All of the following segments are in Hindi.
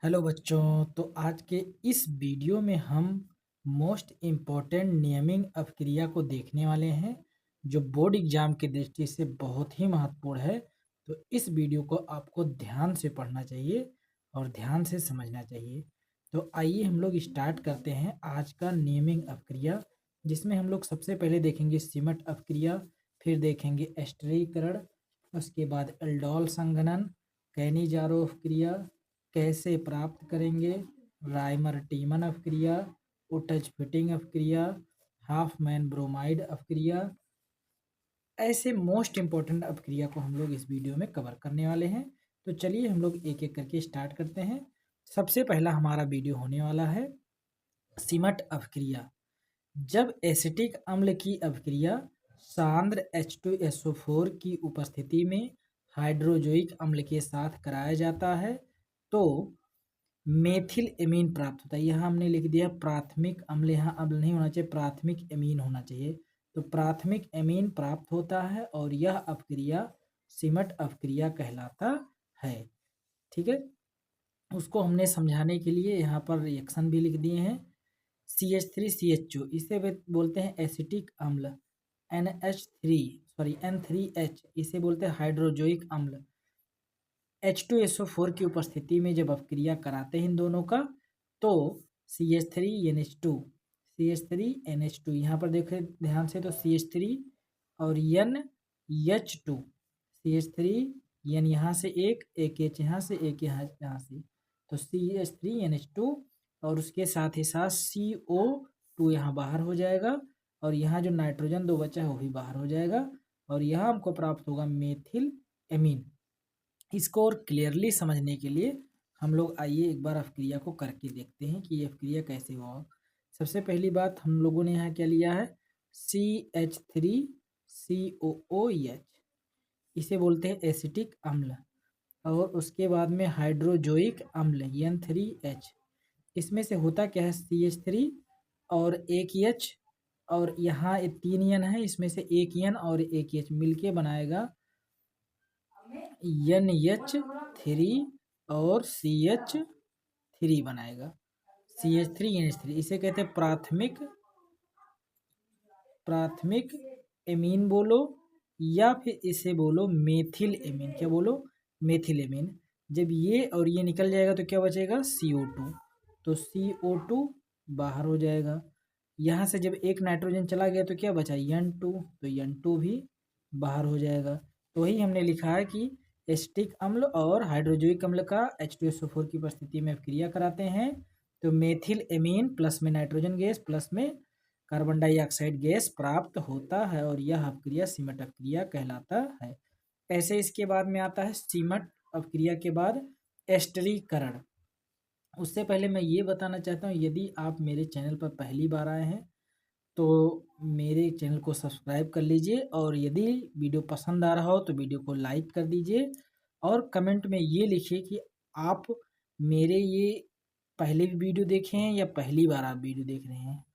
हेलो बच्चों। तो आज के इस वीडियो में हम मोस्ट इम्पॉर्टेंट नेमिंग अपक्रिया को देखने वाले हैं जो बोर्ड एग्जाम की दृष्टि से बहुत ही महत्वपूर्ण है। तो इस वीडियो को आपको ध्यान से पढ़ना चाहिए और ध्यान से समझना चाहिए। तो आइए हम लोग स्टार्ट करते हैं आज का नेमिंग अपक्रिया, जिसमें हम लोग सबसे पहले देखेंगे सिमट अपक्रिया, फिर देखेंगे एस्टरीकरण, उसके बाद एल्डोल संघनन, कैनिजारो अपक्रिया, कैसे प्राप्त करेंगे, राइमर टीमन अपक्रिया, उटज फिटिंग अपक्रिया, हाफमैन ब्रोमाइड अपक्रिया। ऐसे मोस्ट इम्पॉर्टेंट अपक्रिया को हम लोग इस वीडियो में कवर करने वाले हैं। तो चलिए हम लोग एक एक करके स्टार्ट करते हैं। सबसे पहला हमारा वीडियो होने वाला है सिमट अपक्रिया। जब एसिटिक अम्ल की अपक्रिया सांद्र H2SO4 की उपस्थिति में हाइड्रोजोइक अम्ल के साथ कराया जाता है तो मेथिल एमीन प्राप्त होता है। यहाँ हमने लिख दिया प्राथमिक अम्ल, यहाँ अम्ल नहीं होना चाहिए, प्राथमिक एमीन होना चाहिए। तो प्राथमिक एमीन प्राप्त होता है और यह अपक्रिया सिमट अपक्रिया कहलाता है। ठीक है, उसको हमने समझाने के लिए यहाँ पर रिएक्शन भी लिख दिए हैं। CH3CHO इसे बोलते हैं एसिटिक अम्ल, N3H इसे बोलते हैं हाइड्रोजोइक अम्ल। H2SO4 की उपस्थिति में जब अपक्रिया कराते हैं इन दोनों का तो CH3NH2 यहाँ पर देखें ध्यान से, तो CH3 और NH2, CH3 N यहाँ से एक H यहाँ से एक यहाँ से, तो CH3NH2 और उसके साथ ही साथ CO2 यहाँ बाहर हो जाएगा और यहाँ जो नाइट्रोजन दो बचा है वो भी बाहर हो जाएगा और यहाँ हमको प्राप्त होगा मेथिल एमीन। इसको और क्लियरली समझने के लिए हम लोग आइए एक बार अपक्रिया को करके देखते हैं कि ये अपक्रिया कैसे हुआ। सबसे पहली बात हम लोगों ने यहाँ क्या लिया है, CH3COOH, इसे बोलते हैं एसिटिक अम्ल। और उसके बाद में हाइड्रोजोइक अम्ल N3H, इसमें से होता क्या है CH3 और एक H और यहाँ 3 N है, इसमें से एक N और एक H मिलके बनाएगा NH3 और CH3 बनाएगा, CH3NH3। इसे कहते हैं प्राथमिक एमीन बोलो या फिर इसे बोलो मेथिल एमीन। क्या बोलो, मेथिल एमीन। जब ये और ये निकल जाएगा तो क्या बचेगा CO2, तो CO2 बाहर हो जाएगा। यहाँ से जब एक नाइट्रोजन चला गया तो क्या बचा N2, तो N2 भी बाहर हो जाएगा। तो वही हमने लिखा है कि एसिटिक अम्ल और हाइड्रोजोइक अम्ल का H2SO4 की उपस्थिति में क्रिया कराते हैं तो मेथिल एमीन प्लस में नाइट्रोजन गैस प्लस में कार्बन डाइऑक्साइड गैस प्राप्त होता है और यह अपक्रिया सिमट अपक्रिया कहलाता है। ऐसे इसके बाद में आता है सिमट अपक्रिया के बाद एस्टरीकरण। उससे पहले मैं ये बताना चाहता हूँ, यदि आप मेरे चैनल पर पहली बार आए हैं तो मेरे चैनल को सब्सक्राइब कर लीजिए और यदि वीडियो पसंद आ रहा हो तो वीडियो को लाइक कर दीजिए और कमेंट में ये लिखिए कि आप मेरे ये पहले भी वीडियो देखे हैं या पहली बार आप वीडियो देख रहे हैं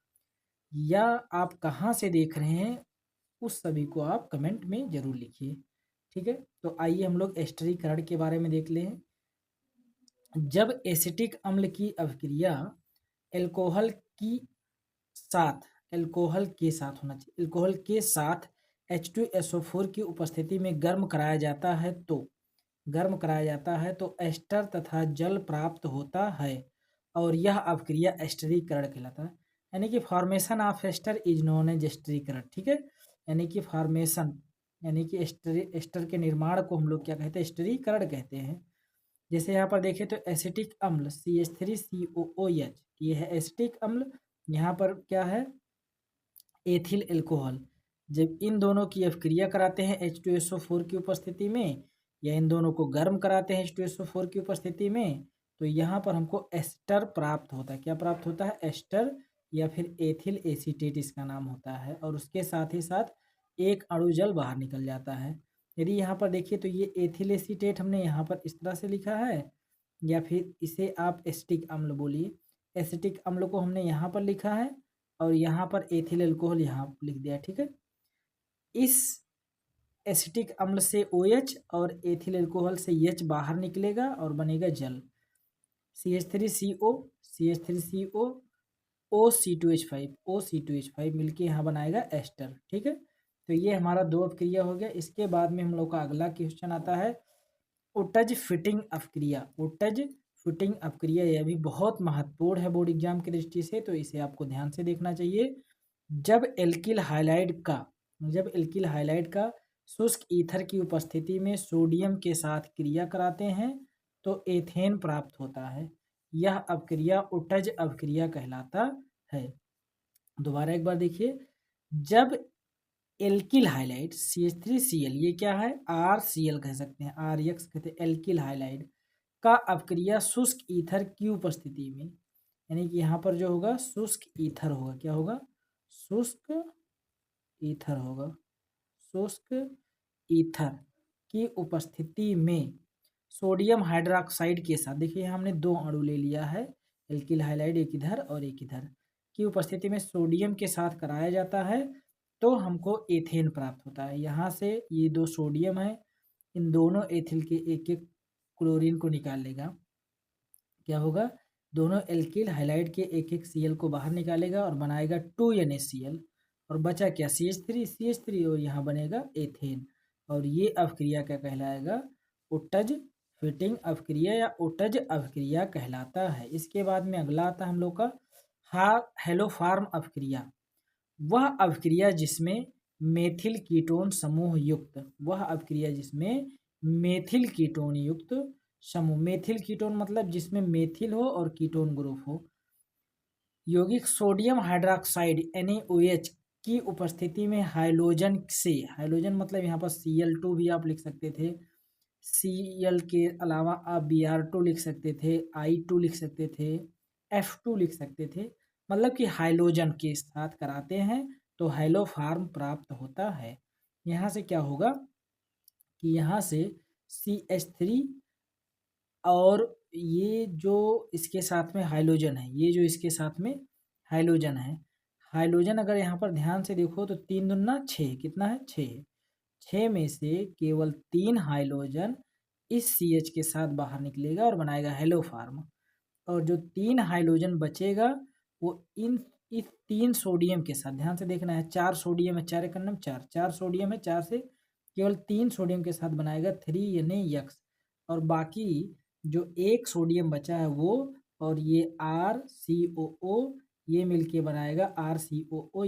या आप कहाँ से देख रहे हैं, उस सभी को आप कमेंट में ज़रूर लिखिए। ठीक है, तो आइए हम लोग एस्टरीकरण के बारे में देख लें। जब एसिटिक अम्ल की अभिक्रिया एल्कोहल की साथ अल्कोहल के साथ होना चाहिए, अल्कोहल के साथ H2SO4 की उपस्थिति में गर्म कराया जाता है तो एस्टर तथा जल प्राप्त होता है और यह अपक्रिया एस्टरीकरण कहलाता है। यानी कि formation of ester is known as एस्टरीकरण। ठीक है, यानी कि फॉर्मेशन यानी कि एस्टर के निर्माण को हम लोग क्या कहते हैं, एस्टरीकरण कहते हैं। जैसे यहाँ पर देखें तो एसिटिक अम्ल CH3COOH, ये है एसिटिक अम्ल। यहाँ पर क्या है, एथिल एल्कोहल। जब इन दोनों की अपक्रिया कराते हैं H2SO4 की उपस्थिति में या इन दोनों को गर्म कराते हैं H2SO4 की उपस्थिति में तो यहाँ पर हमको एस्टर प्राप्त होता है। क्या प्राप्त होता है, एस्टर या फिर एथिल एसीटेट इसका नाम होता है और उसके साथ ही साथ एक अणु जल बाहर निकल जाता है। यदि यहाँ पर देखिए तो ये एथिल एसीटेट हमने यहाँ पर इस तरह से लिखा है या फिर इसे आप एसिटिक अम्ल बोलिए। एसिटिक अम्ल को हमने यहाँ पर लिखा है और यहाँ पर एथिल अल्कोहल यहाँ लिख दिया। ठीक है, इस एसिटिक अम्ल से OH और एथिल अल्कोहल से H बाहर निकलेगा और बनेगा जल। CH3CO, CH3CO, OC2H5, OC2H5 मिलके यहाँ बनाएगा एस्टर। ठीक है, तो ये हमारा 2 अपक्रिया हो गया। इसके बाद में हम लोग का अगला क्वेश्चन आता है ओटज फिटिंग अपक्रिया। ओटज फिटिंग अपक्रिया यह भी बहुत महत्वपूर्ण है बोर्ड एग्जाम की दृष्टि से, तो इसे आपको ध्यान से देखना चाहिए। जब एल्किल हाइलाइड का शुष्क ईथर की उपस्थिति में सोडियम के साथ क्रिया कराते हैं तो एथेन प्राप्त होता है। यह अपक्रिया ओटज अपक्रिया कहलाता है। दोबारा एक बार देखिए, जब एल्किल हाइलाइड CH3Cl, ये क्या है, RCl कह सकते हैं, RX कहते हैं, एल्किल हाइलाइड का अपक्रिया शुष्क ईथर की उपस्थिति में, यानी कि यहाँ पर जो होगा शुष्क ईथर होगा, क्या होगा, शुष्क ईथर होगा, शुष्क ईथर की उपस्थिति में सोडियम हाइड्रोक्साइड के साथ, देखिए हमने 2 अणु ले लिया है, एल्किल हाइलाइड एक इधर और एक इधर, की उपस्थिति में सोडियम के साथ कराया जाता है तो हमको एथेन प्राप्त होता है। यहाँ से ये 2 सोडियम है, इन दोनों एथिल के एक एक क्लोरीन को निकाल लेगा, क्या होगा, दोनों एल्किल हाइलाइड के एक एक Cl को बाहर निकालेगा और बनाएगा 2NaCl, और बचा क्या, CH3 और यहाँ बनेगा एथेन, और ये अपक्रिया क्या कहलाएगा, ओटज फिटिंग अपक्रिया या ओटज अपक्रिया कहलाता है। इसके बाद में अगला आता है हम लोग का हेलोफार्म अपक्रिया। वह अपक्रिया जिसमें मेथिल कीटोन समूह युक्त, वह अपक्रिया जिसमें मेथिल कीटोन युक्त समूह, मेथिल कीटोन मतलब जिसमें मेथिल हो और कीटोन ग्रुप हो, यौगिक सोडियम हाइड्रोक्साइड NaOH की उपस्थिति में हाइलोजन से, हाइलोजन मतलब यहाँ पर Cl2 भी आप लिख सकते थे, Cl के अलावा आप Br2 लिख सकते थे, I2 लिख सकते थे, F2 लिख सकते थे, मतलब कि हाइलोजन के साथ कराते हैं तो हेलोफार्म प्राप्त होता है। यहाँ से क्या होगा कि यहाँ से CH3 और ये जो इसके साथ में हाइलोजन है, ये जो इसके साथ में हाइलोजन है, हाइलोजन अगर यहाँ पर ध्यान से देखो तो 3 दूना 6, कितना है, 6 में से केवल 3 हाइलोजन इस CH के साथ बाहर निकलेगा और बनाएगा हेलोफार्म, और जो 3 हाइलोजन बचेगा वो इस 3 सोडियम के साथ, ध्यान से देखना है, 4 सोडियम है, 4 एकम 4, 4 सोडियम है, 4 से केवल 3 सोडियम के साथ बनाएगा 3NaX, और बाकी जो 1 सोडियम बचा है वो और ये RCOO, ये मिलके बनाएगा RCOO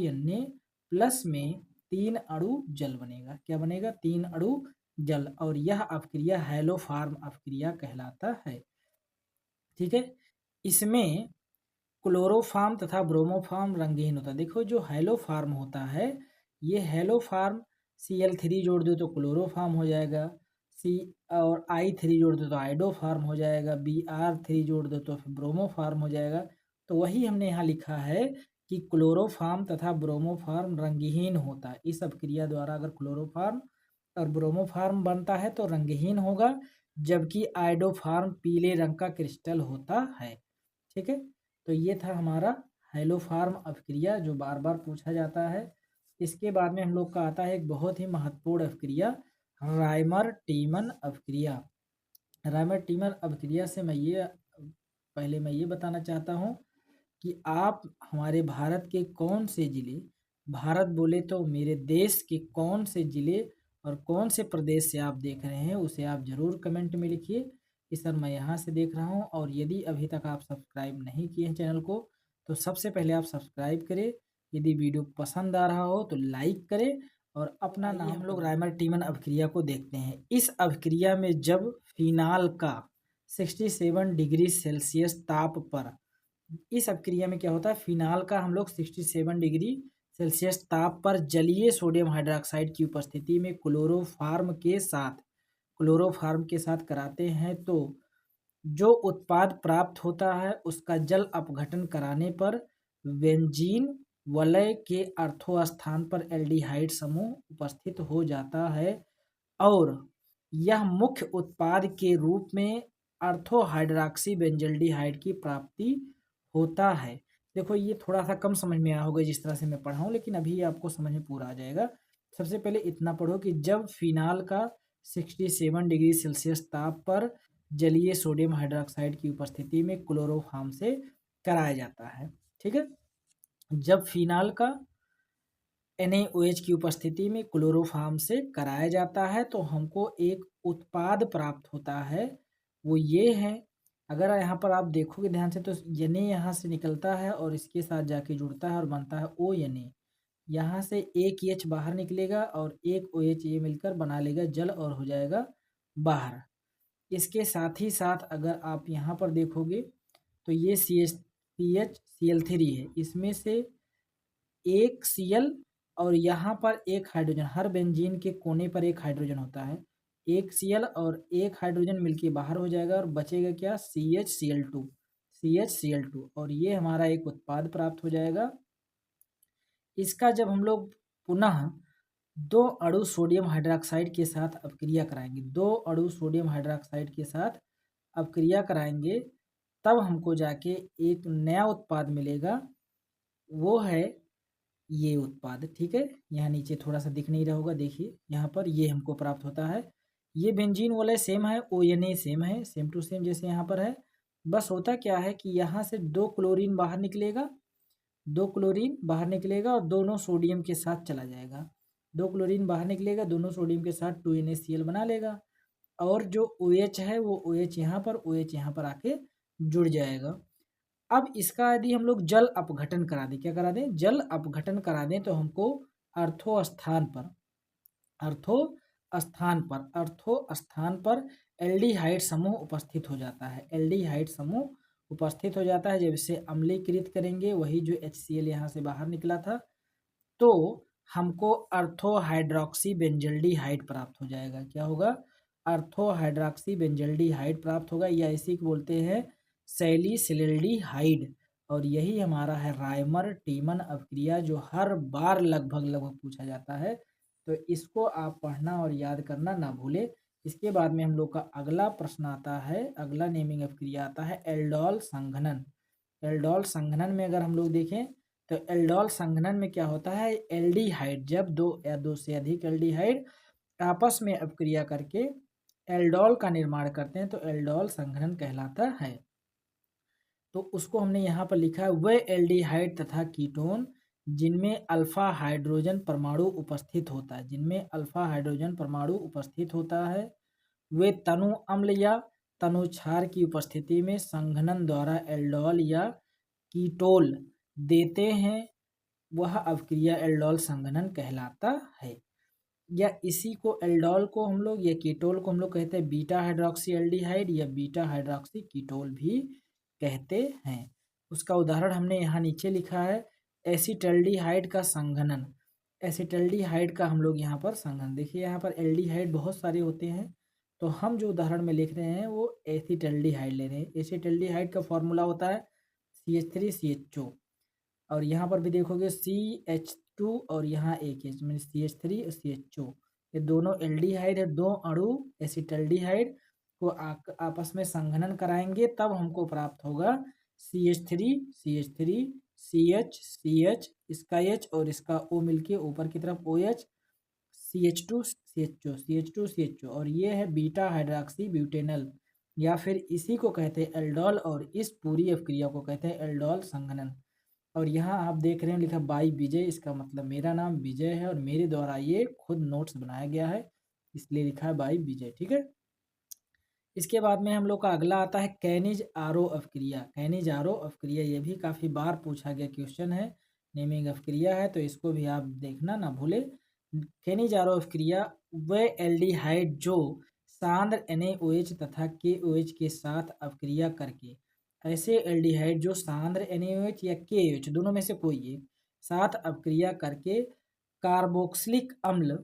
प्लस में 3 अणु जल बनेगा, क्या बनेगा, 3 अणु जल, और यह अपक्रिया हेलोफार्म अपक्रिया कहलाता है। ठीक है, इसमें क्लोरोफार्म तथा ब्रोमोफार्म रंगहीन होता है। देखो जो हेलोफार्म होता है, ये हेलोफार्म Cl3 जोड़ दो तो क्लोरोफार्म हो जाएगा, C और I3 जोड़ दो तो आइडोफार्म हो जाएगा, Br3 जोड़ दो तो फिर ब्रोमोफार्म हो जाएगा। तो वही हमने यहाँ लिखा है कि क्लोरोफार्म तथा ब्रोमोफार्म रंगहीन होता है। इस अपक्रिया द्वारा अगर क्लोरोफार्म और ब्रोमोफार्म बनता है तो रंगहीन होगा, जबकि आइडोफार्म पीले रंग का क्रिस्टल होता है। ठीक है, तो ये था हमारा हेलोफार्म अपक्रिया जो बार बार पूछा जाता है। इसके बाद में हम लोग का आता है एक बहुत ही महत्वपूर्ण अपक्रिया, राइमर टीमन अपक्रिया। राइमर टीमन अपक्रिया से पहले मैं ये बताना चाहता हूँ कि आप हमारे भारत के कौन से ज़िले, भारत बोले तो मेरे देश के कौन से ज़िले और कौन से प्रदेश से आप देख रहे हैं उसे आप ज़रूर कमेंट में लिखिए कि सर मैं यहाँ से देख रहा हूँ। और यदि अभी तक आप सब्सक्राइब नहीं किए हैं चैनल को तो सबसे पहले आप सब्सक्राइब करें, यदि वीडियो पसंद आ रहा हो तो लाइक करें और अपना नाम। हम लोग राइमर टीमन अपक्रिया को देखते हैं। इस अपक्रिया में जब फिनाल का 67 डिग्री सेल्सियस ताप पर, इस अपक्रिया में क्या होता है, फिनाल का हम लोग 67 डिग्री सेल्सियस ताप पर जलीय सोडियम हाइड्रोक्साइड की उपस्थिति में क्लोरोफार्म के साथ कराते हैं तो जो उत्पाद प्राप्त होता है उसका जल अपघटन कराने पर बेंजीन वलय के अर्थो स्थान पर एल्डिहाइड समूह उपस्थित हो जाता है और यह मुख्य उत्पाद के रूप में अर्थो हाइड्रोक्सी बेंजल्डिहाइड की प्राप्ति होता है। देखो ये थोड़ा सा कम समझ में आया होगा जिस तरह से मैं पढ़ा हूँ, लेकिन अभी आपको समझ में पूरा आ जाएगा। सबसे पहले इतना पढ़ो कि जब फिनाल का 67 डिग्री सेल्सियस ताप पर जलीय सोडियम हाइड्रोक्साइड की उपस्थिति में क्लोरोफॉर्म से कराया जाता है। ठीक है, जब फिनाल का NaOH की उपस्थिति में क्लोरोफॉर्म से कराया जाता है तो हमको एक उत्पाद प्राप्त होता है, वो ये है। अगर यहाँ पर आप देखोगे ध्यान से तो Na यहाँ से निकलता है और इसके साथ जाके जुड़ता है और बनता है ONA। यहाँ से एक H बाहर निकलेगा और एक OH ये मिलकर बना लेगा जल और हो जाएगा बाहर। इसके साथ ही साथ अगर आप यहाँ पर देखोगे तो ये CH3Cl3 है, इसमें से एक Cl और यहाँ पर एक हाइड्रोजन, हर बेंजीन के कोने पर एक हाइड्रोजन होता है, एक Cl और एक हाइड्रोजन मिलके बाहर हो जाएगा और बचेगा क्या, CHCl2 और ये हमारा एक उत्पाद प्राप्त हो जाएगा। इसका जब हम लोग पुनः दो अणु सोडियम हाइड्रोक्साइड के साथ अपक्रिया कराएंगे, दो अणु सोडियम हाइड्रोक्साइड के साथ अपक्रिया कराएंगे, तब हमको जाके एक नया उत्पाद मिलेगा, वो है ये उत्पाद। ठीक है, यहाँ नीचे थोड़ा सा दिख नहीं रहा होगा, देखिए यहाँ पर ये हमको प्राप्त होता है। ये बेंजीन वाले सेम है, ONA सेम है, सेम टू सेम जैसे यहाँ पर है। बस होता क्या है कि यहाँ से दो क्लोरीन बाहर निकलेगा, दो क्लोरीन बाहर निकलेगा और दोनों सोडियम के साथ चला जाएगा, दो क्लोरीन बाहर निकलेगा, दोनों सोडियम के साथ 2NaCl बना लेगा और जो OH है वो OH यहाँ पर, OH यहाँ पर आके जुड़ जाएगा। अब इसका यदि हम लोग जल अपघटन करा दें, क्या करा दें, जल अपघटन करा दें, तो हमको अर्थो स्थान पर एल्डिहाइड समूह उपस्थित हो जाता है, एल्डिहाइड समूह उपस्थित हो जाता है। जब इसे अम्लीकृत करेंगे, वही जो HCl यहाँ से बाहर निकला था, तो हमको अर्थोहाइड्रोक्सी बेंजल्डिहाइड प्राप्त हो जाएगा। क्या होगा, अर्थोहाइड्रोक्सी बेंजल्डिहाइड प्राप्त होगा, या इसी को बोलते हैं सैलिसिल्डिहाइड। और यही हमारा है रायमर टीमन अपक्रिया, जो हर बार लगभग पूछा जाता है, तो इसको आप पढ़ना और याद करना ना भूले। इसके बाद में हम लोग का अगला प्रश्न आता है, अगला नेमिंग अपक्रिया आता है एल्डोल संघनन। एल्डोल संघनन में अगर हम लोग देखें तो एल्डोल संघनन में क्या होता है, एल्डिहाइड, जब दो या दो से अधिक एल्डिहाइड आपस में अपक्रिया करके एल्डोल का निर्माण करते हैं तो एल्डोल संघनन कहलाता है। तो उसको हमने यहाँ पर लिखा है, वे एल्डिहाइड तथा कीटोन जिनमें अल्फा हाइड्रोजन परमाणु उपस्थित होता है, जिनमें अल्फा हाइड्रोजन परमाणु उपस्थित होता है, वे तनु अम्ल या तनु क्षार की उपस्थिति में संघनन द्वारा एल्डोल या कीटोल देते हैं, वह अपक्रिया एल्डोल संघनन कहलाता है। या इसी को एल्डोल को हम लोग या कीटोल को हम लोग कहते हैं बीटा हाइड्रोक्सी एल्डिहाइड या बीटा हाइड्रोक्सी कीटोल भी कहते हैं। उसका उदाहरण हमने यहाँ नीचे लिखा है, एसिटल्डिहाइड का संघनन। एसिटल्डिहाइड का हम लोग यहाँ पर संघनन, देखिए यहाँ पर एल्डिहाइड बहुत सारे होते हैं, तो हम जो उदाहरण में लिख रहे हैं वो एसिटल्डिहाइड ले रहे हैं। एसिटल्डिहाइड का फॉर्मूला होता है CH3CHO, और यहाँ पर भी देखोगे CH2 और यहाँ एक H, मीन CH3 और CHO, ये दोनों एल्डिहाइड है। दो अणु एसिटल्डिहाइड को आपस में संघनन कराएंगे, तब हमको प्राप्त होगा CH3 CH CH, इसका H और इसका O मिलके ऊपर की तरफ OH, CH2 CHO और ये है बीटा हाइड्रोक्सी ब्यूटेनल, या फिर इसी को कहते हैं एल्डोल, और इस पूरी अपक्रिया को कहते हैं एल्डोल संघनन। और यहाँ आप देख रहे हैं लिखा बाई विजय, इसका मतलब मेरा नाम विजय है और मेरे द्वारा ये खुद नोट्स बनाया गया है, इसलिए लिखा है बाई विजय। ठीक है, इसके बाद में हम लोग का अगला आता है कैनिज आरो अपक्रिया। कैनिज आरो अपक्रिया ये भी काफ़ी बार पूछा गया क्वेश्चन है, नेमिंग अपक्रिया है, तो इसको भी आप देखना ना भूले। कैनिज आरो अपक्रिया वे एल्डिहाइड जो सांद्र NaOH तथा KOH के साथ अपक्रिया करके, ऐसे एल्डिहाइड जो सांद्र NaOH या KOH दोनों में से कोई एक साथ अपक्रिया करके कार्बोक्सिलिक अम्ल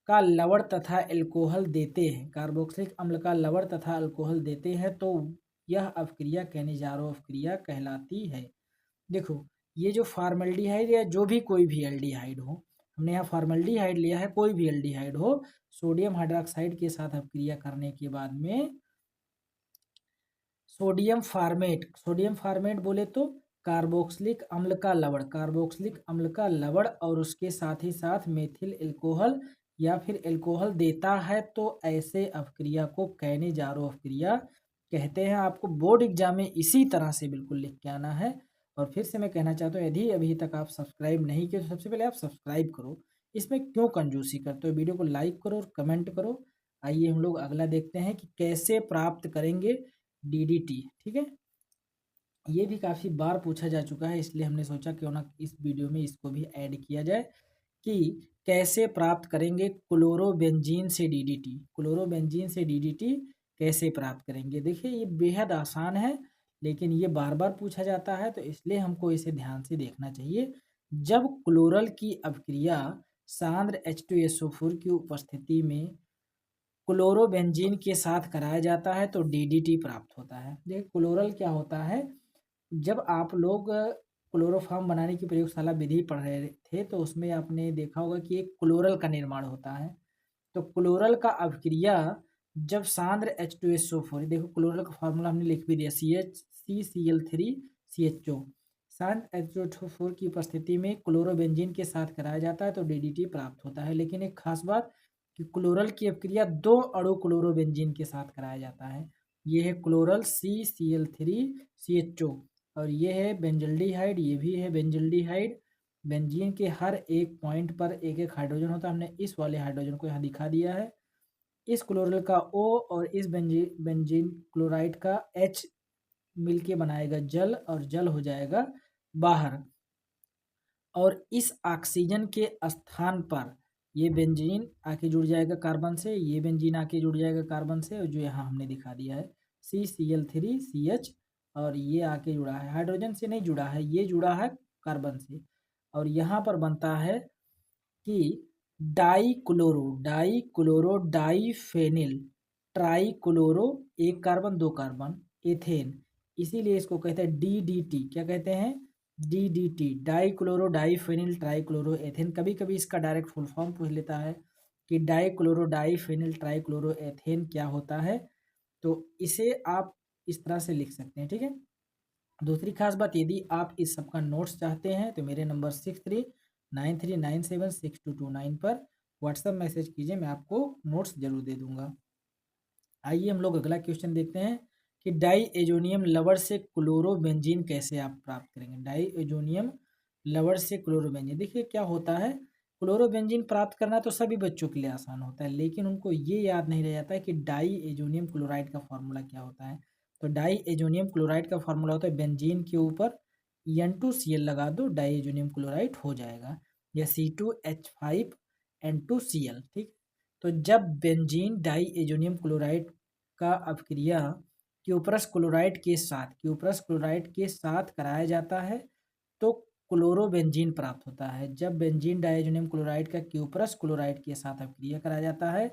का लवण तथा एल्कोहल देते हैं, कार्बोक्सिलिक अम्ल का लवण तथा अल्कोहल देते हैं, तो यह अपक्रिया कैनिजारो अपक्रिया कहलाती है। देखो ये जो फॉर्मल्डिहाइड या जो भी कोई भी एल्डिहाइड हो, हमने यहाँ फॉर्मल्डिहाइड लिया है, कोई भी एल्डिहाइड हो, सोडियम हाइड्रोक्साइड के साथ अपक्रिया करने के बाद में सोडियम फार्मेट बोले तो कार्बोक्सिलिक अम्ल का लवण, कार्बोक्सिलिक अम्ल का लवण और उसके साथ ही साथ मेथिल एल्कोहल या फिर अल्कोहल देता है तो ऐसे अपक्रिया को कैनेजारो अपक्रिया कहते हैं। आपको बोर्ड एग्जाम में इसी तरह से बिल्कुल लिख के आना है। और फिर से मैं कहना चाहता हूँ, यदि अभी तक आप सब्सक्राइब नहीं किए तो सबसे पहले आप सब्सक्राइब करो। इसमें क्यों कंजूसी करते हो, वीडियो को लाइक करो और कमेंट करो। आइए हम लोग अगला देखते हैं कि कैसे प्राप्त करेंगे डीडीटी। ठीक है, ये भी काफ़ी बार पूछा जा चुका है, इसलिए हमने सोचा क्यों ना इस वीडियो में इसको भी ऐड किया जाए कि कैसे प्राप्त करेंगे क्लोरोबेंजीन से डीडीटी। क्लोरोबेंजीन से डीडीटी कैसे प्राप्त करेंगे। देखिए ये बेहद आसान है, लेकिन ये बार बार पूछा जाता है, तो इसलिए हमको इसे ध्यान से देखना चाहिए। जब क्लोरल की अपक्रिया सांद्र H2SO4 की उपस्थिति में क्लोरोबेंजीन के साथ कराया जाता है तो डीडीटी प्राप्त होता है। देखिए क्लोरल क्या होता है, जब आप लोग क्लोरोफॉर्म बनाने की प्रयोगशाला विधि पढ़ रहे थे तो उसमें आपने देखा होगा कि एक क्लोरल का निर्माण होता है। तो क्लोरल का अभिक्रिया जब सांद्र H2SO4, देखो क्लोरल का फॉर्मूला हमने लिख भी दिया, CHCCl3CHO, सांद्र H2SO4 की उपस्थिति में क्लोरोबेंजीन के साथ कराया जाता है तो डीडीटी प्राप्त होता है। लेकिन एक खास बात कि क्लोरल की अपक्रिया दो अणु क्लोरोबेंजीन के साथ कराया जाता है। ये है क्लोरल CCl3CHO और ये है बेंजल्डिहाइड, ये भी है बेंजल्डिहाइड। बेंजीन के हर एक पॉइंट पर एक एक हाइड्रोजन होता है। हमने इस वाले हाइड्रोजन को यहाँ दिखा दिया है। इस क्लोरल का O और इस बेंजीन क्लोराइड का H मिलके बनाएगा जल और जल हो जाएगा बाहर। और इस ऑक्सीजन के स्थान पर ये बेंजीन आके जुड़ जाएगा कार्बन से, ये बेंजीन आके जुड़ जाएगा कार्बन से, और जो यहाँ हमने दिखा दिया है CCl3CH, और ये आके जुड़ा है, हाइड्रोजन से नहीं जुड़ा है, ये जुड़ा है कार्बन से। और यहाँ पर बनता है कि डाई क्लोरो डाईफेनिल ट्राईक्लोरो, एक कार्बन दो कार्बन, एथेन, इसीलिए इसको कहते हैं डीडीटी। क्या कहते हैं, DDT, die chloro diphenyl trichloro ethane. कभी कभी इसका डायरेक्ट फुल फॉर्म पूछ लेता है कि die chloro diphenyl trichloro ethane क्या होता है, तो इसे आप इस तरह से लिख सकते हैं। ठीक है, दूसरी खास बात, यदि आप इस सब का नोट्स चाहते हैं तो मेरे नंबर 6393976229 पर व्हाट्सएप मैसेज कीजिए, मैं आपको नोट्स जरूर दे दूंगा। आइए हम लोग अगला क्वेश्चन देखते हैं कि डाईएजोनियम लवण से क्लोरोबेंजीन कैसे आप प्राप्त करेंगे। डाईएजोनियम लवण से क्लोरोबेंजीन, देखिए क्या होता है, क्लोरोबेंजीन प्राप्त करना तो सभी बच्चों के लिए आसान होता है, लेकिन उनको ये याद नहीं रह जाता है कि डाईएजोनियम क्लोराइड का फॉर्मूला क्या होता है। तो डाईएजोनियम क्लोराइड का फॉर्मूला होता है, बेंजीन के ऊपर N2Cl लगा दो, डाईएजोनियम क्लोराइड हो जाएगा, या C2H5N2Cl। ठीक, तो जब बेंजीन डाईएजोनियम क्लोराइड का अपक्रिया क्यूप्रस क्लोराइड के साथ कराया जाता है तो क्लोरोबेंजीन प्राप्त होता है। जब बेंजीन डाइएजोनियम क्लोराइड का क्यूप्रस क्लोराइड के साथ अपक्रिया कराया जाता है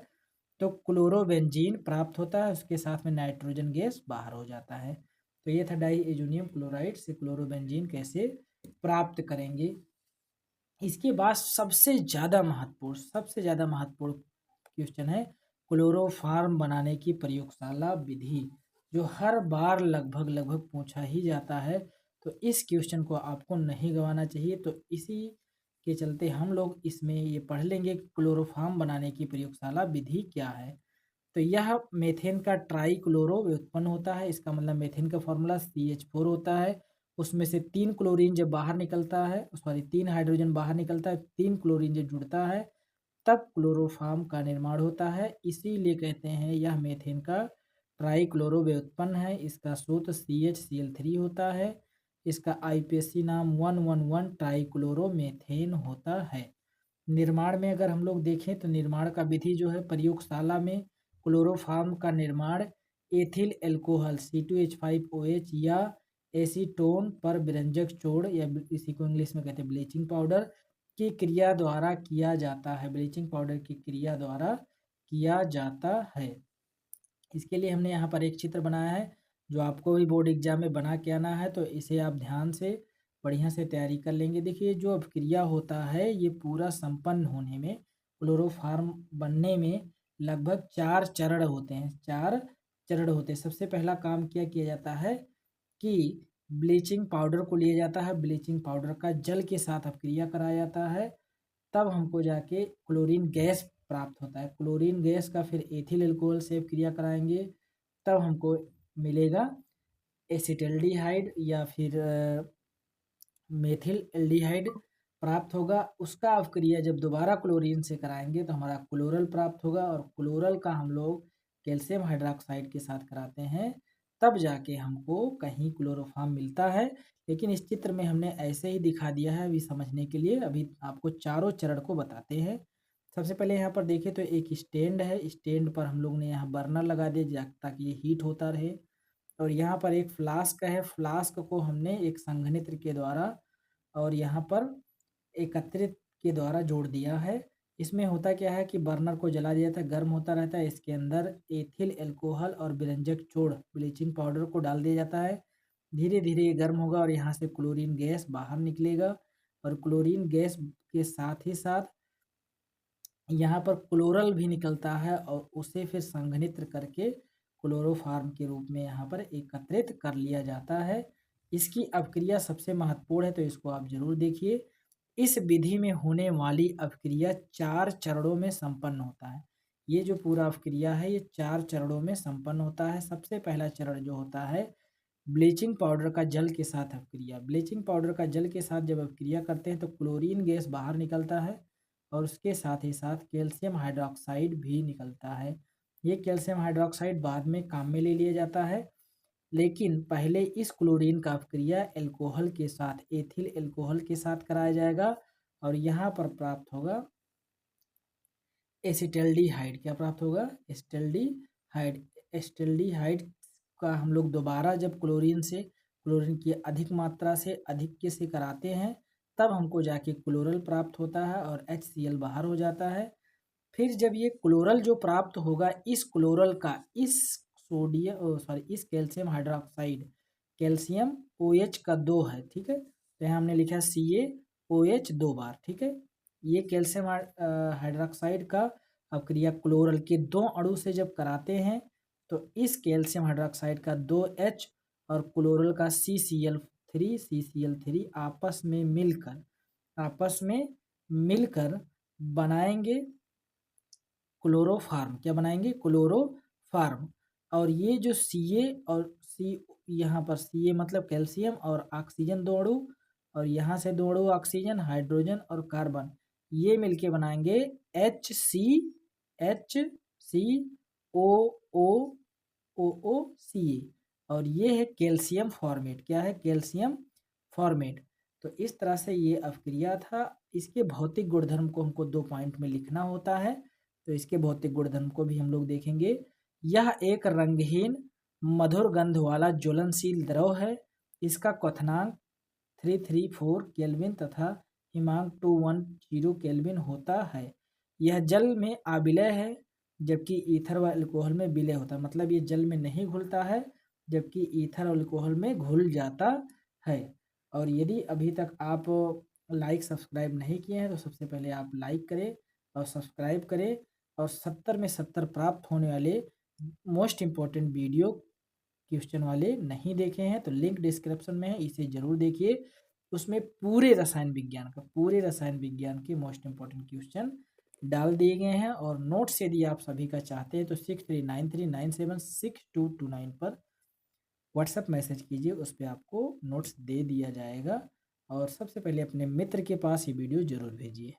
तो क्लोरोबेंजीन प्राप्त होता है, उसके साथ में नाइट्रोजन गैस बाहर हो जाता है। तो ये था डाइएजोनियम क्लोराइड से क्लोरोबेंजीन कैसे प्राप्त करेंगे। इसके बाद सबसे ज़्यादा महत्वपूर्ण क्वेश्चन है क्लोरोफार्म बनाने की प्रयोगशाला विधि, जो हर बार लगभग पूछा ही जाता है। तो इस क्वेश्चन को आपको नहीं गंवाना चाहिए, तो इसी के चलते हम लोग इसमें ये पढ़ लेंगे क्लोरोफार्म बनाने की प्रयोगशाला विधि क्या है। तो यह मेथेन का ट्राईक्लोरो उत्पन्न होता है, इसका मतलब मेथेन का फॉर्मूला CH4 होता है। उसमें से 3 क्लोरीन जब बाहर निकलता है, सॉरी 3 हाइड्रोजन बाहर निकलता है, 3 क्लोरीन जब जुड़ता है तब क्लोरोफॉर्म का निर्माण होता है। इसीलिए कहते हैं यह मेथेन का ट्राईक्लोरो व्युत्पन्न है। इसका सूत्र CHCl3 होता है। इसका IUPAC नाम 111 ट्राईक्लोरो मेथेन होता है। निर्माण में अगर हम लोग देखें तो निर्माण का विधि जो है, प्रयोगशाला में क्लोरोफॉर्म का निर्माण एथिल एल्कोहल C2H5OH या एसीटोन पर विरंजक छोड़, या इसी को इंग्लिश में कहते हैं ब्लीचिंग पाउडर की क्रिया द्वारा किया जाता है। ब्लीचिंग पाउडर की क्रिया द्वारा किया जाता है। इसके लिए हमने यहाँ पर एक चित्र बनाया है जो आपको भी बोर्ड एग्जाम में बना के आना है, तो इसे आप ध्यान से बढ़िया से तैयारी कर लेंगे। देखिए जो अभिक्रिया होता है ये पूरा संपन्न होने में, क्लोरोफार्म बनने में लगभग 4 चरण होते हैं। 4 चरण होते हैं। सबसे पहला काम क्या किया जाता है कि ब्लीचिंग पाउडर को लिया जाता है, ब्लीचिंग पाउडर का जल के साथ अभिक्रिया कराया जाता है, तब हमको जाके क्लोरीन गैस प्राप्त होता है। क्लोरीन गैस का फिर एथिल अल्कोहल से क्रिया कराएंगे, तब हमको मिलेगा एसिटल्डिहाइड या फिर मेथिल एल्डिहाइड प्राप्त होगा। उसका अवक्रिया जब दोबारा क्लोरीन से कराएंगे तो हमारा क्लोरल प्राप्त होगा, और क्लोरल का हम लोग कैल्शियम हाइड्रोक्साइड के साथ कराते हैं, तब जाके हमको कहीं क्लोरोफॉर्म मिलता है। लेकिन इस चित्र में हमने ऐसे ही दिखा दिया है अभी समझने के लिए। अभी आपको चारों चरण को बताते हैं। सबसे पहले यहाँ पर देखें तो एक स्टैंड है, स्टैंड पर हम लोग ने यहाँ बर्नर लगा दिया ताकि ये हीट होता रहे। और यहाँ पर एक फ्लास्क है, फ्लास्क को हमने एक संघनित्र के द्वारा और यहाँ पर एकत्रित के द्वारा जोड़ दिया है। इसमें होता क्या है कि बर्नर को जला दिया था, गर्म होता रहता है, इसके अंदर एथिल अल्कोहल और विरंजक छोड़ ब्लीचिंग पाउडर को डाल दिया जाता है। धीरे धीरे ये गर्म होगा और यहाँ से क्लोरीन गैस बाहर निकलेगा, और क्लोरीन गैस के साथ ही साथ यहाँ पर क्लोरल भी निकलता है, और उसे फिर संघनित्र करके क्लोरोफॉर्म के रूप में यहाँ पर एकत्रित कर लिया जाता है। इसकी अपक्रिया सबसे महत्वपूर्ण है, तो इसको आप जरूर देखिए। इस विधि में होने वाली अपक्रिया 4 चरणों में संपन्न होता है। ये जो पूरा अपक्रिया है ये 4 चरणों में संपन्न होता है। सबसे पहला चरण जो होता है ब्लीचिंग पाउडर का जल के साथ अपक्रिया। ब्लीचिंग पाउडर का जल के साथ जब अपक्रिया करते हैं तो क्लोरीन गैस बाहर निकलता है, और उसके साथ ही साथ कैल्शियम हाइड्रोक्साइड भी निकलता है। ये कैल्शियम हाइड्रोक्साइड बाद में काम में ले लिया जाता है, लेकिन पहले इस क्लोरीन का अपक्रिया एल्कोहल के साथ, एथिल अल्कोहल के साथ कराया जाएगा, और यहाँ पर प्राप्त होगा एसिटल्डिहाइड। क्या प्राप्त होगा? एसिटल्डिहाइड। एसिटल्डिहाइड का हम लोग दोबारा जब क्लोरीन की अधिक मात्रा से अधिक के से कराते हैं, तब हमको जाके क्लोरल प्राप्त होता है और HCl बाहर हो जाता है। फिर जब ये क्लोरल जो प्राप्त होगा, इस क्लोरल का इस कैल्शियम हाइड्रोक्साइड, कैल्शियम OH का 2 है, ठीक है, तो यहाँ हमने लिखा CaOH 2 बार, ठीक है। ये कैल्शियम हाइड्रोक्साइड का अपक्रिया क्लोरल के 2 अणु से जब कराते हैं, तो इस कैल्शियम हाइड्रोक्साइड का 2H और क्लोरल का CCl3 आपस में मिलकर बनाएंगे क्लोरोफार्म। क्या बनाएंगे? क्लोरोफार्म। और ये जो Ca और C, यहाँ पर Ca मतलब कैल्शियम और ऑक्सीजन 2 अणु, और यहाँ से 2 अणु ऑक्सीजन, हाइड्रोजन और कार्बन, ये मिलके बनाएंगे HCOOCA, और ये है कैल्शियम फॉर्मेट। क्या है? Calcium formate. तो इस तरह से ये अपक्रिया था। इसके भौतिक गुणधर्म को हमको 2 पॉइंट में लिखना होता है, तो इसके भौतिक गुणधर्म को भी हम लोग देखेंगे। यह एक रंगहीन मधुर गंध वाला ज्वलनशील द्रव है। इसका क्वथनांक 334 केल्विन तथा हिमांक 210 केल्विन होता है। यह जल में आविलय है, जबकि ईथर व अल्कोहल में विलय होता है। मतलब ये जल में नहीं घुलता है, जबकि ईथर और अल्कोहल में घुल जाता है। और यदि अभी तक आप लाइक सब्सक्राइब नहीं किए हैं तो सबसे पहले आप लाइक करें और सब्सक्राइब करें, और 70 में 70 प्राप्त होने वाले मोस्ट इम्पॉर्टेंट वीडियो क्वेश्चन वाले नहीं देखे हैं तो लिंक डिस्क्रिप्शन में है, इसे जरूर देखिए। उसमें पूरे रसायन विज्ञान के मोस्ट इम्पॉर्टेंट क्वेश्चन डाल दिए गए हैं। और नोट्स यदि आप सभी का चाहते हैं तो 6393976229 पर व्हाट्सएप मैसेज कीजिए, उस पर आपको नोट्स दे दिया जाएगा। और सबसे पहले अपने मित्र के पास ये वीडियो जरूर भेजिए।